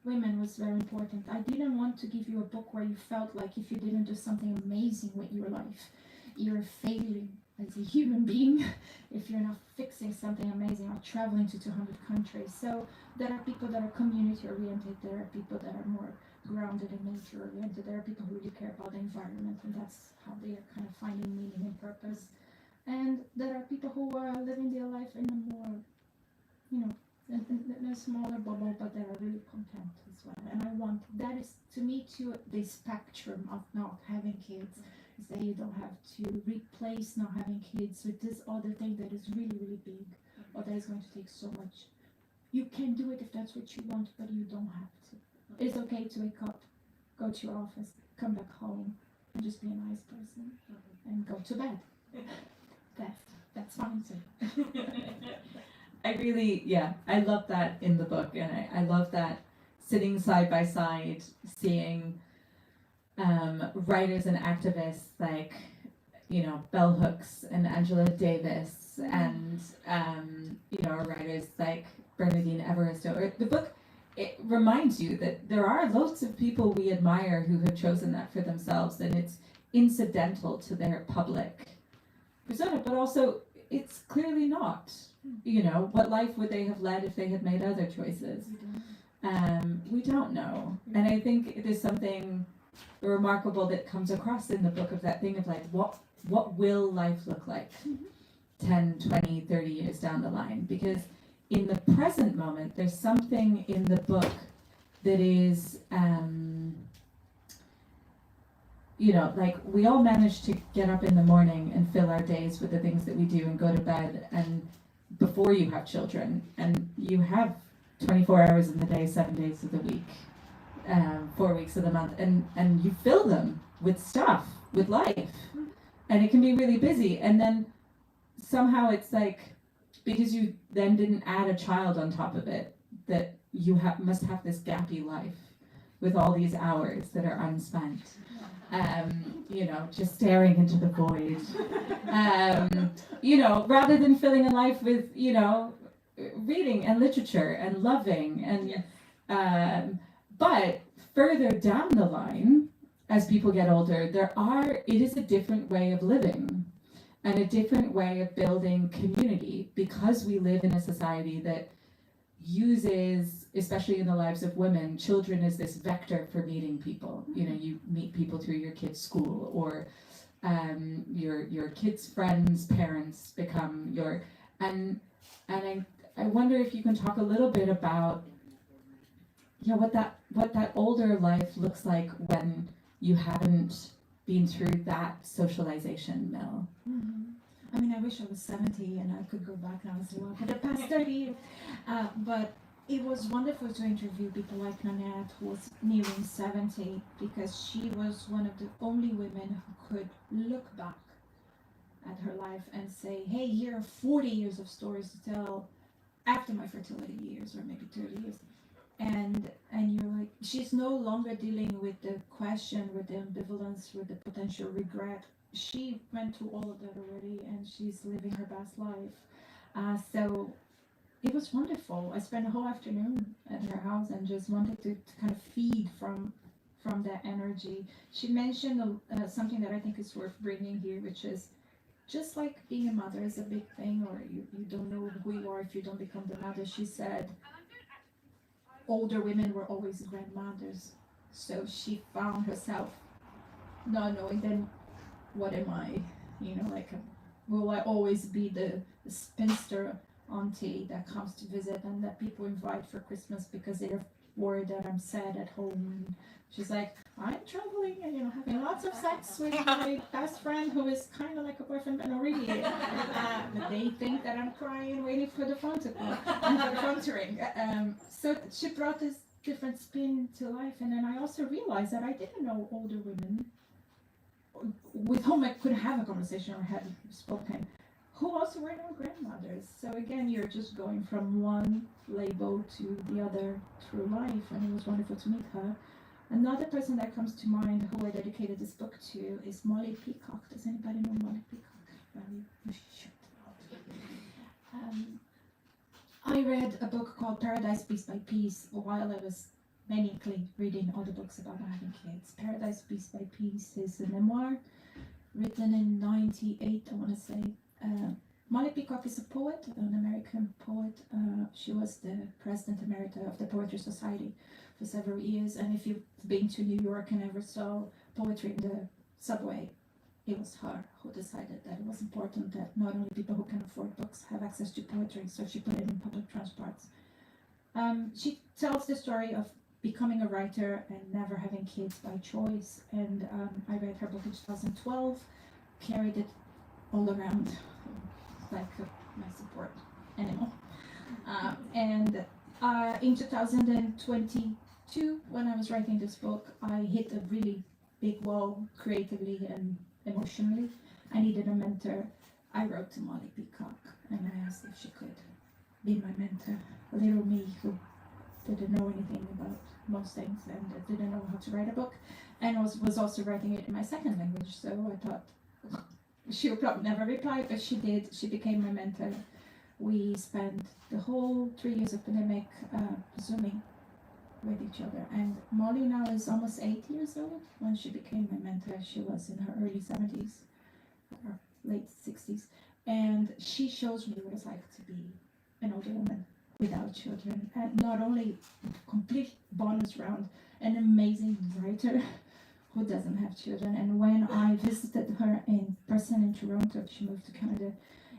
women was very important. I didn't want to give you a book where you felt like if you didn't do something amazing with your life, you're failing as a human being if you're not fixing something amazing or traveling to 200 countries. So there are people that are community oriented, there are people that are more grounded and nature oriented, there are people who really care about the environment, and that's how they are kind of finding meaning and purpose. And there are people who are living their life in a more, in a smaller bubble, but they are really content as well. And I want, that is to me too, the spectrum of not having kids, is that you don't have to replace not having kids with this other thing that is really, really big, or that is going to take so much. You can do it if that's what you want, but you don't have to. It's okay to wake up, go to your office, come back home, and just be a nice person, and go to bed. That's fine too. I love that in the book, and I love that sitting side by side, seeing writers and activists like, Bell Hooks and Angela Davis, and writers like Bernardine Evaristo. Or the book, it reminds you that there are lots of people we admire who have chosen that for themselves, and it's incidental to their public persona, but also it's clearly not. What life would they have led if they had made other choices? We don't know. And I think there's something remarkable that comes across in the book of that thing of like, what will life look like 10, 20, 30 years down the line? Because in the present moment, there's something in the book that is, like we all manage to get up in the morning and fill our days with the things that we do and go to bed, and before you have children, and you have 24 hours in the day, 7 days of the week, 4 weeks of the month, and you fill them with stuff, with life, and it can be really busy. And then somehow it's like, because you then didn't add a child on top of it, that you must have this gappy life with all these hours that are unspent. Just staring into the void. Rather than filling a life with, reading and literature and loving and but further down the line, as people get older, it is a different way of living and a different way of building community, because we live in a society that uses, especially in the lives of women, children as this vector for meeting people. You meet people through your kids' school, or your kids' friends' parents become your, and I wonder if you can talk a little bit about what that older life looks like when you haven't been through that socialization mill. Mm-hmm. I mean, I wish I was 70 and I could go back now and say, well, for the past 30 years. But it was wonderful to interview people like Nanette, who was nearing 70, because she was one of the only women who could look back at her life and say, hey, here are 40 years of stories to tell after my fertility years, or maybe 30 years. And you're like, she's no longer dealing with the question, with the ambivalence, with the potential regret. She went through all of that already, and she's living her best life. So it was wonderful. I spent a whole afternoon at her house and just wanted to kind of feed from that energy. She mentioned something that I think is worth bringing here, which is just like being a mother is a big thing, or you don't know who you are if you don't become the mother. She said older women were always grandmothers, so she found herself not knowing then, what am I? Will I always be the spinster auntie that comes to visit and that people invite for Christmas because they're worried that I'm sad at home? She's like, I'm traveling and having lots of sex with my best friend who is kind of like a boyfriend, but not really. But they think that I'm crying, waiting for the phone to call, for the phone to ring. So she brought this different spin to life. And then I also realized that I didn't know older women with whom I could have a conversation or had spoken, who also were now grandmothers. So again, you're just going from one label to the other through life, and it was wonderful to meet her. Another person that comes to mind who I dedicated this book to is Molly Peacock. Does anybody know Molly Peacock? Well, you should. I read a book called Paradise Piece by Piece while I was manically reading all the books about having kids. Paradise Piece by Piece is a memoir written in '98, I want to say. Molly Peacock is a poet, an American poet. She was the president emerita of the Poetry Society for several years, and if you've been to New York and ever saw poetry in the subway, it was her who decided that it was important that not only people who can afford books have access to poetry, so she put it in public transports. She tells the story of becoming a writer and never having kids by choice, and I read her book in 2012, carried it all around like my support animal. And in 2022, when I was writing this book, I hit a really big wall creatively and emotionally. I needed a mentor. I wrote to Molly Peacock and I asked if she could be my mentor. A little me who didn't know anything about most things and didn't know how to write a book, and was also writing it in my second language. So I thought she would probably never reply, but she did. She became my mentor. We spent the whole 3 years of pandemic Zooming with each other. And Molly now is almost 8 years old. When she became my mentor, she was in her early 70s or late 60s. And she shows me what it's like to be an older woman without children. And not only a complete bonus round, an amazing writer who doesn't have children. And when I visited her in person in Toronto, she moved to Canada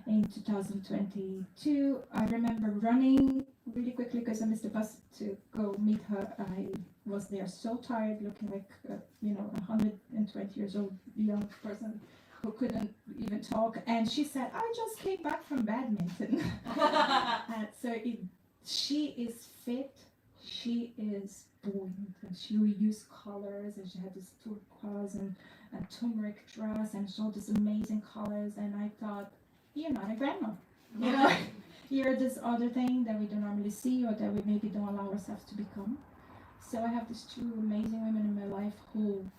in 2022, I remember running really quickly because I missed the bus to go meet her. I was there so tired, looking like a 120 years old young person who couldn't even talk. And she said, "I just came back from badminton." She is fit. She is buoyant, and she used colors, and she had this turquoise and a turmeric dress, and she all these amazing colors. And I thought, you're not a grandma. You know, you're this other thing that we don't normally see or that we maybe don't allow ourselves to become. So I have these two amazing women in my life who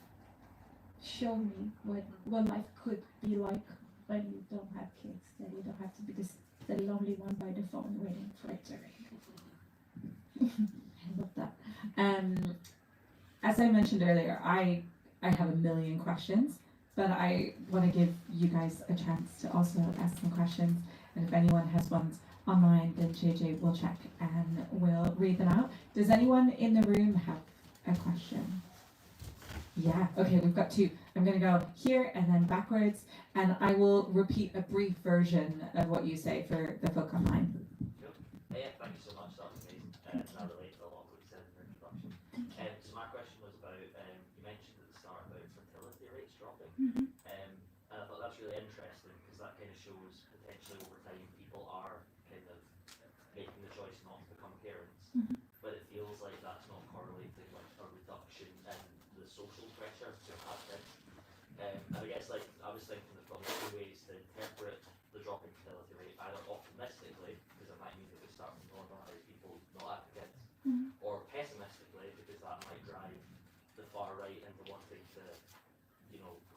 show me what life could be like when you don't have kids, that you don't have to be the lonely one by the phone waiting for it to ring. I love that. As I mentioned earlier, I have a million questions, but I want to give you guys a chance to also ask some questions. And if anyone has ones online, then JJ will check and we'll read them out. Does anyone in the room have a question? Yeah, okay, we've got two. I'm going to go here and then backwards, and I will repeat a brief version of what you say for the folk online. Yeah, thank you so much. That was amazing. And I relate to a lot of what you said in your introduction. So my question was about, you mentioned at the start about fertility rates dropping. Mm-hmm. And I thought that's really interesting because that kind of shows potentially over time people are kind of making the choice not to become parents. Mm-hmm. But it feels like that's not correlated with a reduction in the social pressure to have kids. And I guess I was thinking that probably two ways to interpret the drop in fertility rate, either optimistically, because it might mean that we start to normalise people not having kids, Mm-hmm. or pessimistically, because that might drive the far right into wanting to,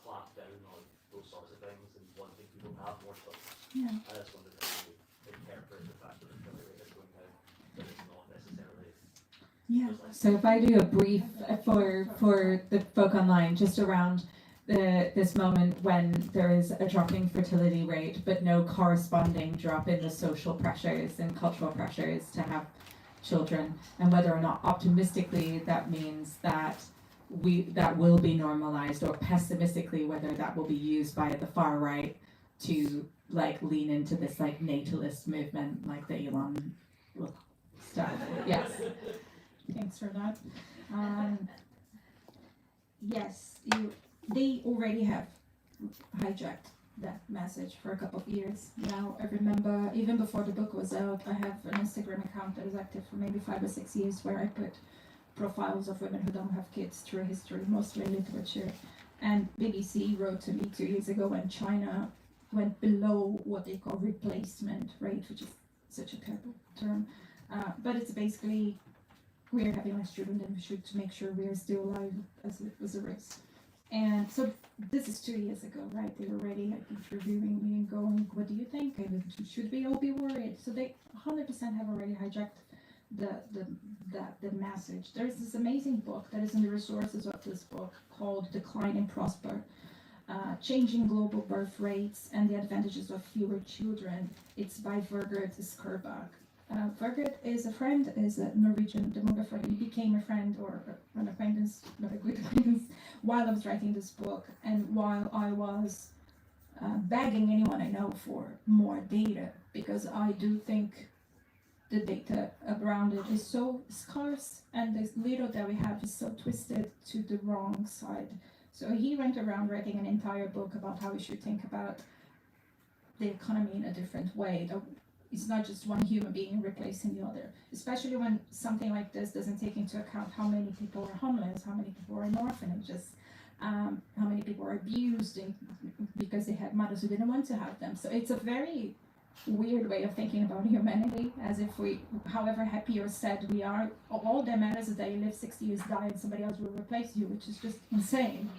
clamp down on those sorts of things and wanting people to have more children. Yeah. I just wondered how you interpret the fact that the fertility rate is going down, but it's not necessarily. Yeah. So if I do a brief for the folk online, just around this moment when there is a dropping fertility rate, but no corresponding drop in the social pressures and cultural pressures to have children, and whether or not optimistically that means that that will be normalized, or pessimistically whether that will be used by the far right to lean into this natalist movement like the Elon stuff. Yes. Thanks for that. Yes, they already have hijacked that message for a couple of years now. I remember even before the book was out, I have an Instagram account that was active for maybe 5 or 6 years where I put profiles of women who don't have kids through history, mostly in literature. And BBC wrote to me 2 years ago when China went below what they call replacement rate, which is such a terrible term. But it's basically we're having less children than we should to make sure we are still alive as a race. And so this is 2 years ago, right? They were already like interviewing me and going, what do you think? And should we all be worried? So they 100% have already hijacked the message. There's this amazing book that is in the resources of this book called Decline and Prosper, Changing Global Birth Rates and the Advantages of Fewer Children. It's by Vergert Skurbach. Vergert is a friend, is a Norwegian demographer. He became a friend or an acquaintance, not a good acquaintance, while I was writing this book and while I was begging anyone I know for more data, because I do think the data around it is so scarce and the little that we have is so twisted to the wrong side. So he went around writing an entire book about how we should think about the economy in a different way. It's not just one human being replacing the other, especially when something like this doesn't take into account how many people are homeless, how many people are in orphanages, how many people are abused because they had mothers who didn't want to have them. So it's a very weird way of thinking about humanity, as if we, however happy or sad we are, all that matters is that you live 60 years, die, and somebody else will replace you, which is just insane.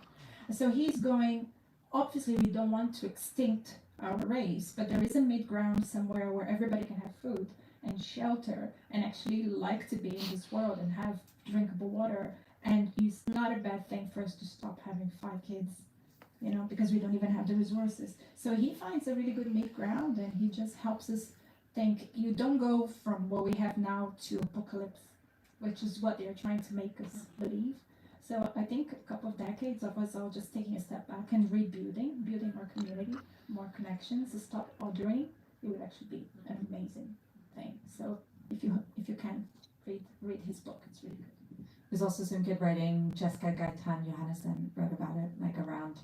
So he's going, obviously we don't want to extinct our race, but there is a mid-ground somewhere where everybody can have food and shelter and actually like to be in this world and have drinkable water. And it's not a bad thing for us to stop having 5 kids, because we don't even have the resources. So he finds a really good mid-ground, and he just helps us think you don't go from what we have now to apocalypse, which is what they're trying to make us believe. So I think a couple of decades of us all just taking a step back and building our community, more connections, to stop ordering, it would actually be an amazing thing. So if you can read his book, it's really good. There's also some good writing. Jessica Gaitan Johannesson wrote about it, like around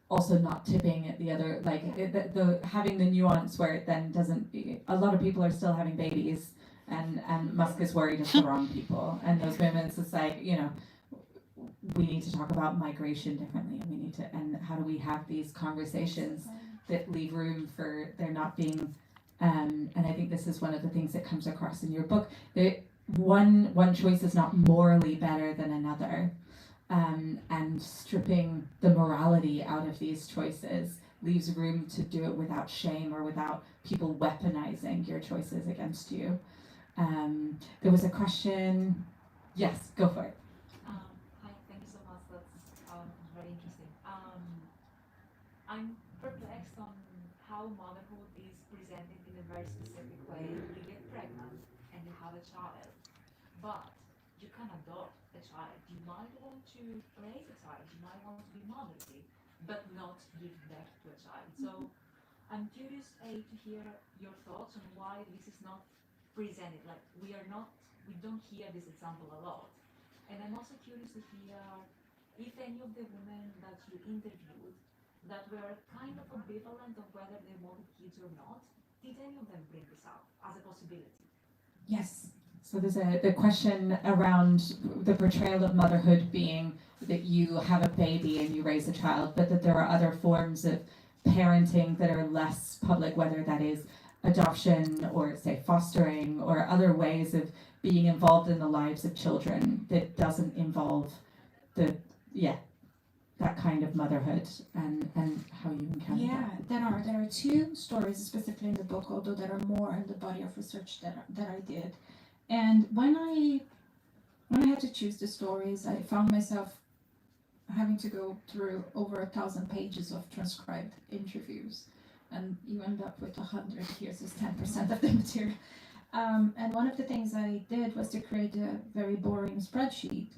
also not tipping it the other, like the having the nuance where it then doesn't. A lot of people are still having babies, and Musk is worried it's the wrong people, and those moments it's like, we need to talk about migration differently, and we need to, and how do we have these conversations that leave room for there not being, and I think this is one of the things that comes across in your book, that one choice is not morally better than another, and stripping the morality out of these choices leaves room to do it without shame or without people weaponizing your choices against you. There was a question. Yes, go for it. Hi, thank you so much. That's very interesting. I'm perplexed on how motherhood is presented in a very specific way. You get pregnant and you have a child, but you can adopt a child. You might want to raise a child. You might want to be motherly, but not give birth to a child. So I'm curious, to hear your thoughts on why this is not presented. Like we don't hear this example a lot. And I'm also curious to hear if any of the women that you interviewed that were kind of ambivalent of whether they wanted kids or not, did any of them bring this up as a possibility? Yes. So there's the question around the portrayal of motherhood being that you have a baby and you raise a child, but that there are other forms of parenting that are less public, whether that is adoption or, say, fostering or other ways of being involved in the lives of children that doesn't involve that kind of motherhood, and how you encounter that. There are 2 stories specifically in the book, although there are more in the body of research that I did. And when I had to choose the stories, I found myself having to go through over 1,000 pages of transcribed interviews, and you end up with 100. Here's just 10% of the material. And one of the things I did was to create a very boring spreadsheet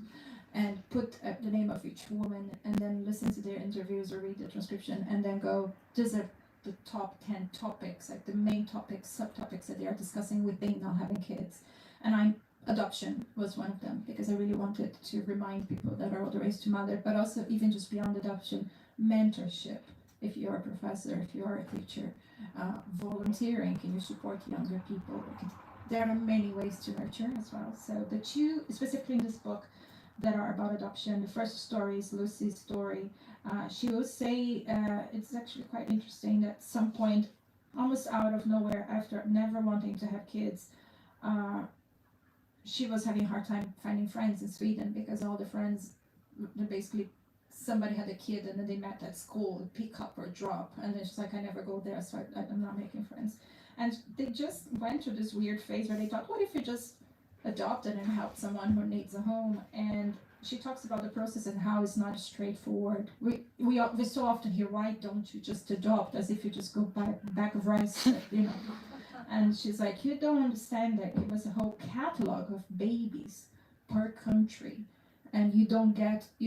and put the name of each woman, and then listen to their interviews or read the transcription, and then go, these are the top 10 topics, like the main topics, subtopics that they are discussing within not having kids. And adoption was one of them, because I really wanted to remind people that are all the raised to mother, but also even just beyond adoption, mentorship. If you're a professor, if you're a teacher, volunteering, can you support younger people? there are many ways to nurture as well. So the two, specifically in this book, that are about adoption. The first story is Lucy's story. She will say it's actually quite interesting that at some point, almost out of nowhere, after never wanting to have kids, she was having a hard time finding friends in Sweden because all the friends, basically somebody had a kid and then they met at school, pick up or drop, and then she's like, I never go there, so I'm not making friends. And they just went through this weird phase where they thought, what if you just adopted and helped someone who needs a home? And she talks about the process and how it's not straightforward. We so often hear, why don't you just adopt, as if you just go buy a bag of rice, you know. And she's like, you don't understand that it was a whole catalog of babies per country, and you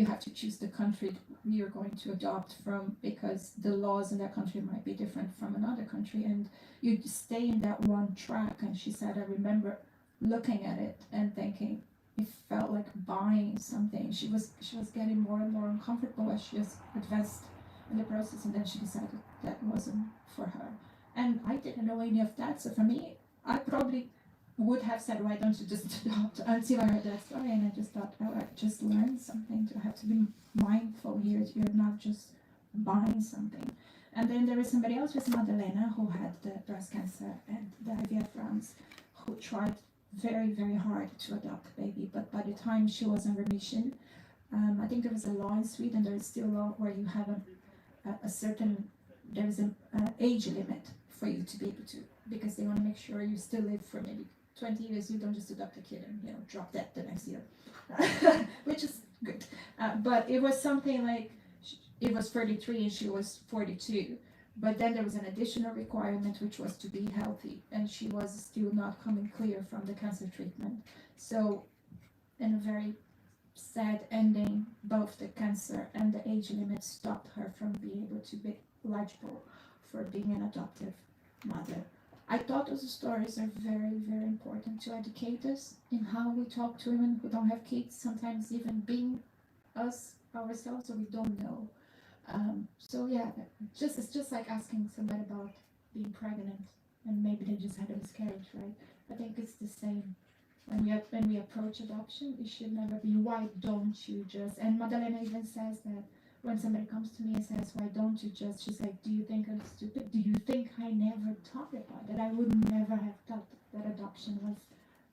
have to choose the country you're going to adopt from because the laws in that country might be different from another country, and you stay in that one track. And she said, I remember looking at it and thinking it felt like buying something. She was getting more and more uncomfortable as she advanced in the process, and then she decided that wasn't for her. And I didn't know any of that, so for me, I probably would have said, why don't you just adopt, until I heard that story, and I just thought, oh, I just learned something. I have to be mindful here. You're not just buying something. And then there is somebody else, with Madalena, who had the breast cancer and the IVF rounds, who tried very, very hard to adopt a baby, but by the time she was in remission, I think there was a law in Sweden, there is still a law where you have a certain, there is an age limit for you to be able to, because they want to make sure you still live for maybe 20 years. You don't just adopt a kid and, you know, drop dead the next year, which is good. But it was something like, it was 33 and she was 42. But then there was an additional requirement, which was to be healthy, and she was still not coming clear from the cancer treatment. So, in a very sad ending, both the cancer and the age limit stopped her from being able to be eligible for being an adoptive mother. I thought those stories are very, very important to educate us in how we talk to women who don't have kids, sometimes even being us ourselves, so we don't know. So yeah, it's just like asking somebody about being pregnant and maybe they just had a miscarriage, right? I think it's the same. When we approach adoption, it should never be, why don't you just, and Madalena even says that when somebody comes to me and says, why don't you just, she's like, do you think I'm stupid? Do you think I never thought about it? I would never have thought that adoption was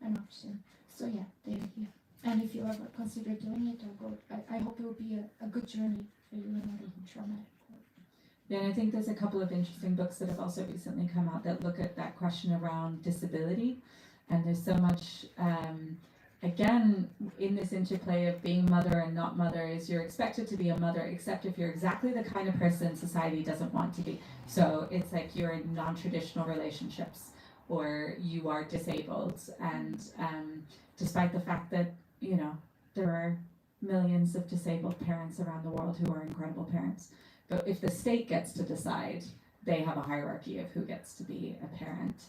an option. So yeah, there you go. And if you ever consider doing it, or go, I hope it will be a good journey for you and not even traumatic. Yeah, and I think there's a couple of interesting books that have also recently come out that look at that question around disability. And there's so much, again, in this interplay of being mother and not mother, is you're expected to be a mother, except if you're exactly the kind of person society doesn't want to be. So it's like you're in non-traditional relationships, or you are disabled. And despite the fact that, you know, there are millions of disabled parents around the world who are incredible parents. But if the state gets to decide, they have a hierarchy of who gets to be a parent.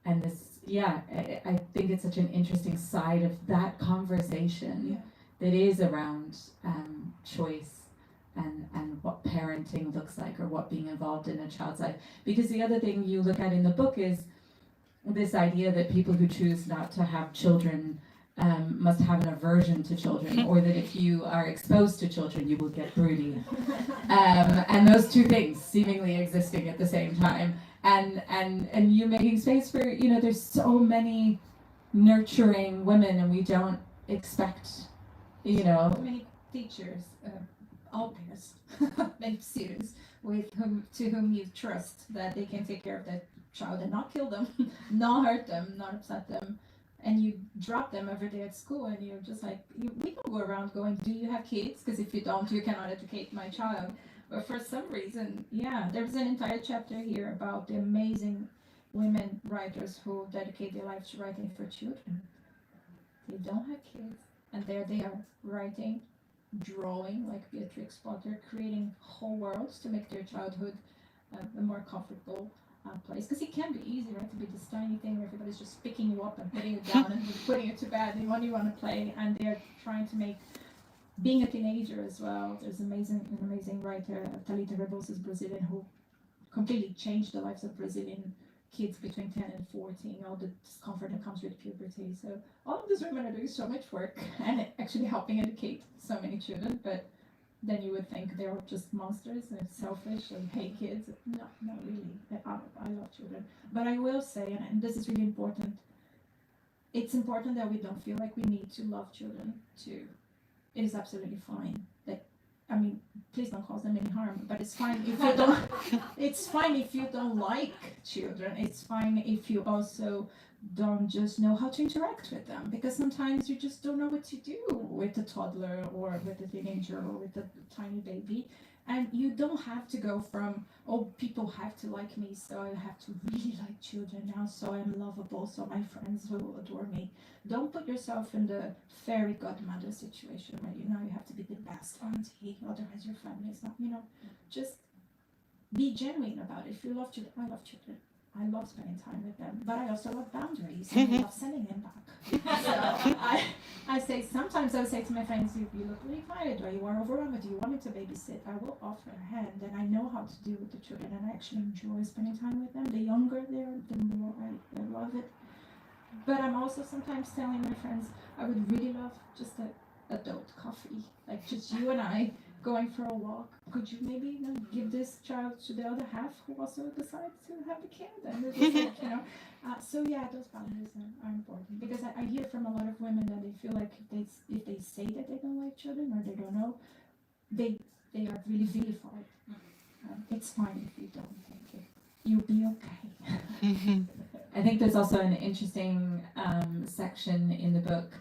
And this, yeah, I think it's such an interesting side of that conversation that is around choice and what parenting looks like, or what being involved in a child's life. Because the other thing you look at in the book is this idea that people who choose not to have children must have an aversion to children, or that if you are exposed to children, you will get broody. And those two things seemingly existing at the same time. And you making space for, you know, there's so many nurturing women, and we don't expect, you know. So many teachers, all parents, many students to whom you trust that they can take care of that child and not kill them, not hurt them, not upset them. And you drop them every day at school, and you're just like, we don't go around going, do you have kids? Because if you don't, you cannot educate my child. But for some reason, there's an entire chapter here about the amazing women writers who dedicate their lives to writing for children. They don't have kids, and there they are writing, drawing, like Beatrix Potter, creating whole worlds to make their childhood a more comfortable place. Because it can be easy, right, to be this tiny thing where everybody's just picking you up and putting you down and putting you to bed. They want to play, and they're trying to make being a teenager as well. There's an amazing writer, Thalita Rebels, is Brazilian, who completely changed the lives of Brazilian kids between 10 and 14, all the discomfort that comes with puberty. So all of these women are doing so much work and actually helping educate so many children, but then you would think they're just monsters and selfish and hate kids. No, not really. I love children. But I will say, and this is really important, it's important that we don't feel like we need to love children too. It is absolutely fine. Please don't cause them any harm, but it's fine if you don't it's fine if you don't like children. It's fine if you also don't just know how to interact with them, because sometimes you just don't know what to do with a toddler or with a teenager or with a tiny baby. And you don't have to go from, oh, people have to like me, so I have to really like children now, so I'm lovable, so my friends will adore me. Don't put yourself in the fairy godmother situation where you have to be the best auntie, otherwise your family is not, just be genuine about it. If you love children, I love children. I love spending time with them, but I also love boundaries, and I love sending them back. So sometimes I would say to my friends, if you look really tired or you are overwhelmed, do you want me to babysit? I will offer a hand, and I know how to deal with the children, and I actually enjoy spending time with them. The younger they are, the more I love it. But I'm also sometimes telling my friends, I would really love just an adult coffee, like just you and I going for a walk. Could you maybe give this child to the other half who also decides to have a kid? And it's just like, so yeah, those boundaries are important, because I hear from a lot of women that they feel like if they say that they don't like children or they don't know, they are really vilified. It's fine if you don't think it. You'll be okay. I think there's also an interesting section in the book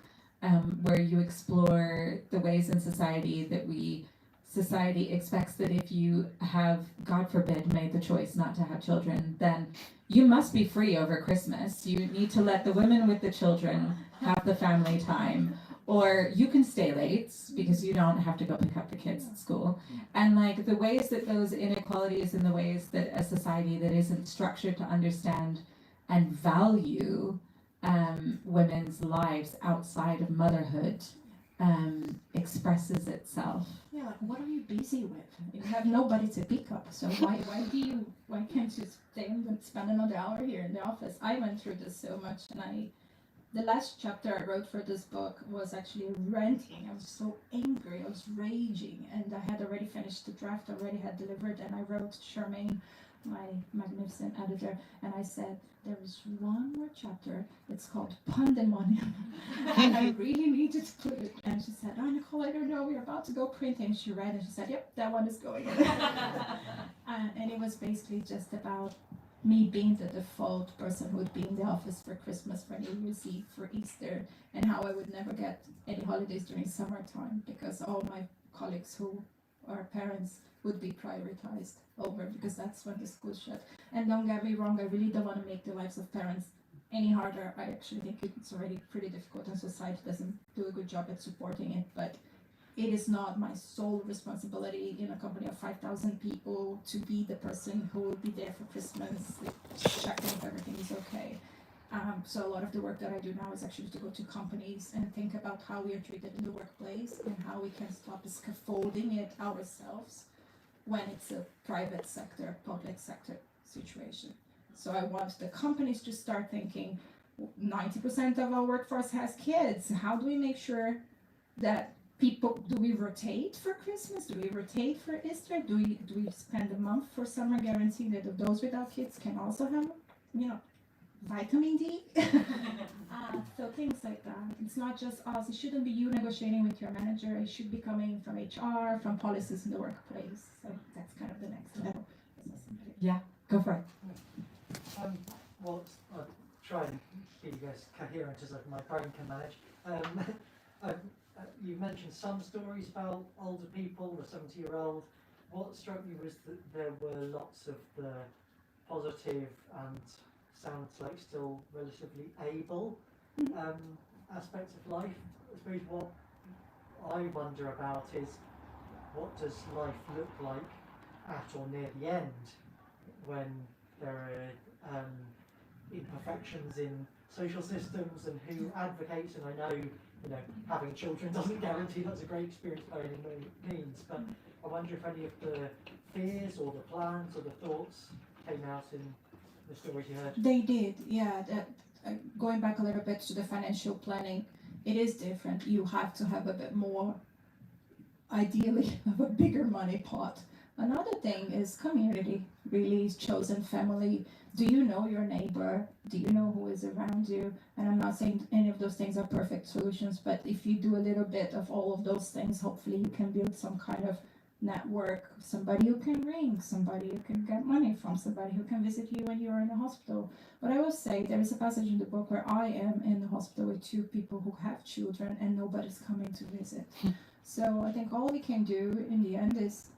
where you explore the ways in society that society expects that if you have, God forbid, made the choice not to have children, then you must be free over Christmas. You need to let the women with the children have the family time, or you can stay late because you don't have to go pick up the kids at school. And like the ways that those inequalities and the ways that a society that isn't structured to understand and value women's lives outside of motherhood expresses itself. Yeah, like what are you busy with? You have nobody to pick up, so why can't you stay and spend another hour here in the office? I went through this so much, and the last chapter I wrote for this book was actually ranting. I was so angry, I was raging, and I had already finished the draft, already had delivered, and I wrote Charmaine, my magnificent editor, and I said, there is one more chapter, it's called Pandemonium, and I really needed to put it. And she said, oh, Nicole, I don't know, we're about to go printing. She read and she said, yep, that one is going in. And it was basically just about me being the default person who would be in the office for Christmas, for New Year's Eve, for Easter, and how I would never get any holidays during summertime because all my colleagues who are parents would be prioritized over, because that's when the school shut. And don't get me wrong, I really don't want to make the lives of parents any harder. I actually think it's already pretty difficult and society doesn't do a good job at supporting it, but it is not my sole responsibility in a company of 5,000 people to be the person who will be there for Christmas, checking if everything is okay. So a lot of the work that I do now is actually to go to companies and think about how we are treated in the workplace and how we can stop scaffolding it ourselves when it's a private sector, public sector situation. So I want the companies to start thinking 90% of our workforce has kids. How do we make sure that people, do we rotate for Christmas? Do we rotate for Easter? Do we spend a month for summer guaranteeing that those without kids can also have, vitamin D? So things like that. It's not just us. It shouldn't be you negotiating with your manager. It should be coming from HR, from policies in the workplace. So that's kind of the next level. Yeah, go for it. Well, I'll try and keep you guys coherent as my brain can manage. You mentioned some stories about older people, the 70-year-old. What struck me was that there were lots of the positive and sounds like still relatively able aspects of life. I suppose what I wonder about is, what does life look like at or near the end when there are imperfections in social systems, and who advocates? And I know having children doesn't guarantee that's a great experience by any means, but I wonder if any of the fears or the plans or the thoughts came out in the stories you heard? They did, yeah. That, going back a little bit to the financial planning, it is different. You have to have a bit more, ideally, of a bigger money pot. Another thing is community, really chosen family. Do you know your neighbor? Do you know who is around you? And I'm not saying any of those things are perfect solutions, but if you do a little bit of all of those things, hopefully you can build some kind of network, somebody who can ring, somebody you can get money from, somebody who can visit you when you're in the hospital. But I will say there is a passage in the book where I am in the hospital with two people who have children and nobody's coming to visit. So I think all we can do in the end is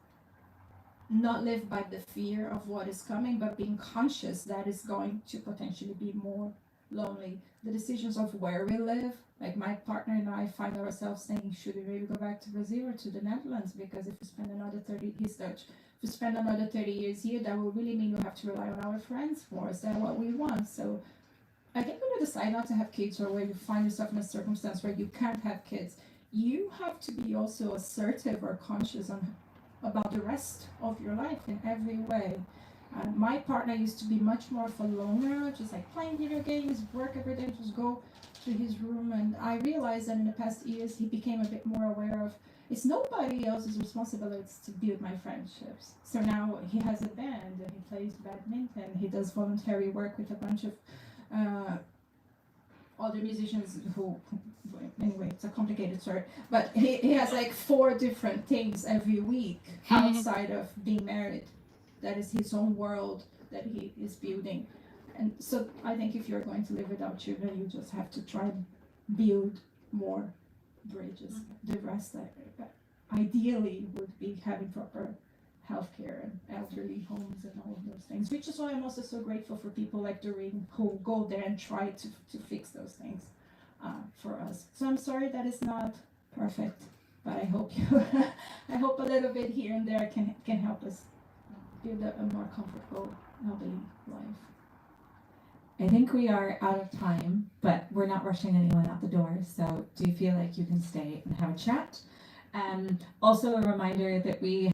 not live by the fear of what is coming, but being conscious that is going to potentially be more lonely. The decisions of where we live, like my partner and I find ourselves saying, should we maybe go back to Brazil or to the Netherlands? Because if we spend another 30, he's Dutch, if we spend another 30 years here, that will really mean we have to rely on our friends more. Is that what we want? So I think when you decide not to have kids, or where you find yourself in a circumstance where you can't have kids, you have to be also assertive or conscious on about the rest of your life in every way. My partner used to be much more of a loner, just like playing video games, work every day, just go to his room. And I realized that in the past years, he became a bit more aware of, it's nobody else's responsibility to build my friendships. So now he has a band and he plays badminton. He does voluntary work with a bunch of other musicians who, anyway, it's a complicated story, but he has like 4 different things every week outside of being married. That is his own world that he is building. And so I think if you're going to live without children, you just have to try and build more bridges. The rest, ideally, would be having proper healthcare and elderly homes and all of those things, which is why I'm also so grateful for people like Doreen who go there and try to fix those things for us. So I'm sorry that it's not perfect, but I hope you, I hope a little bit here and there can help us build a more comfortable elderly life. I think we are out of time, but we're not rushing anyone out the door, so do you feel like you can stay and have a chat? Also a reminder that we